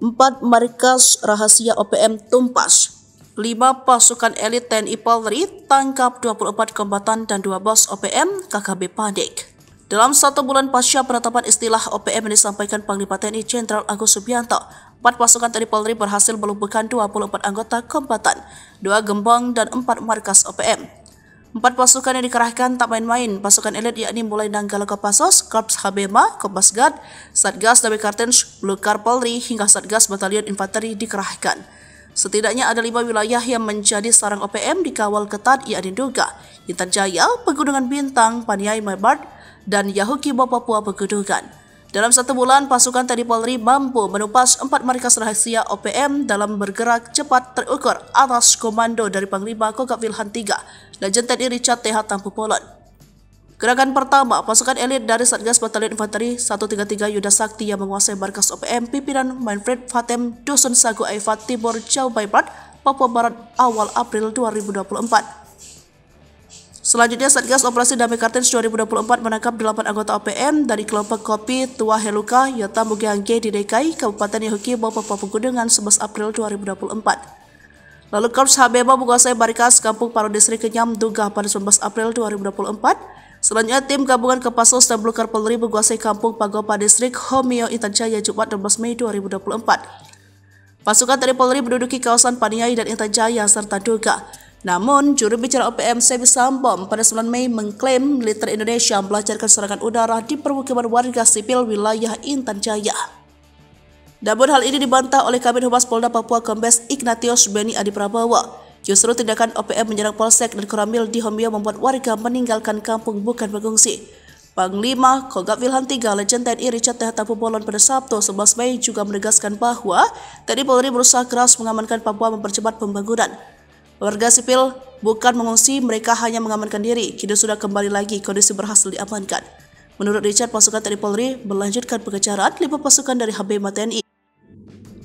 4 markas rahasia OPM tumpas. 5 pasukan elit TNI Polri tangkap 24 kombatan dan 2 bos OPM KKB panik. Dalam 1 bulan pasca penetapan istilah OPM yang disampaikan Panglima TNI Jenderal Agus Subianto, 4 pasukan TNI Polri berhasil melumpuhkan 24 anggota kombatan, 2 gembong dan 4 markas OPM. 4 pasukan yang dikerahkan tak main-main, pasukan elit yakni mulai Nanggala Kopassus, Korps Habema, Kopasgat, Satgas Damai Kartens, Blukar Polri hingga Satgas Batalion Infanteri dikerahkan. Setidaknya ada 5 wilayah yang menjadi sarang OPM dikawal ketat yakni Duga, Intan Jaya, Pegunungan Bintang, Paniai Maibat, dan Yahukibo Papua Pegunungan. Dalam 1 bulan, pasukan TNI Polri mampu menumpas 4 markas rahasia OPM dalam bergerak cepat terukur atas komando dari Panglima Kogab Wilhan III, Lejen TNI Richard TH Tampu Polon. Gerakan pertama, pasukan elit dari Satgas Batalion Infanteri 133 Yuda Sakti yang menguasai markas OPM pimpinan Manfred Fatem Dusun Sagu Aifat Timur Jauh Barat, Papua Barat awal April 2024. Selanjutnya, Satgas Operasi Damai Kartens 2024 menangkap 8 anggota OPM dari kelompok Kopi Tua Heluka Yota Mugiangge di DKI, Kabupaten Yahukibo, Papua Pegunungan 11 April 2024. Lalu Korps Habema menguasai Barikas Kampung Paro Distrik Kenyam Duga pada 19 April 2024. Selanjutnya, tim gabungan Kopassus dan Blukar Polri menguasai Kampung Pagopa Distrik Homeo Intan Jaya Jumat 16 Mei 2024. Pasukan TNI Polri menduduki kawasan Paniai dan Intan Jaya serta Duga. Namun, juru bicara OPM Sebi Sambom pada 9 Mei mengklaim militer Indonesia melancarkan serangan udara di permukiman warga sipil wilayah Intan Jaya. Namun hal ini dibantah oleh Kabid Humas Polda Papua Kombes Ignatius Beni Adi Prabowo. Justru tindakan OPM menyerang Polsek dan Koramil di Homeo membuat warga meninggalkan kampung bukan mengungsi. Panglima Kogab Wilhan III Lejen TNI Richard TH Tampu Polon pada Sabtu 11 Mei juga menegaskan bahwa TNI Polri berusaha keras mengamankan Papua mempercepat pembangunan. Warga sipil bukan mengungsi, mereka hanya mengamankan diri. Kini sudah kembali lagi, kondisi berhasil diamankan. Menurut Richard, pasukan TNI Polri melanjutkan pengejaran 5 pasukan dari Habema TNI,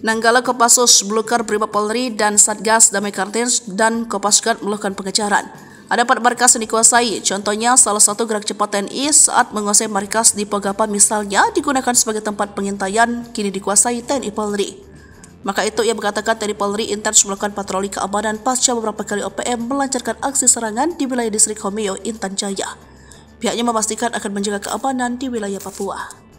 Nanggala Kopassus, Blukar Brimob Polri, dan Satgas Damai Kartens dan Kopasgat melakukan pengejaran. Ada 4 markas yang dikuasai, contohnya salah satu gerak cepat TNI saat menguasai markas di Pogapa misalnya digunakan sebagai tempat pengintaian, kini dikuasai TNI Polri. Maka itu ia mengatakan TNI Polri intens melakukan patroli keamanan pasca beberapa kali OPM melancarkan aksi serangan di wilayah distrik Homeo Intan Jaya. Pihaknya memastikan akan menjaga keamanan di wilayah Papua.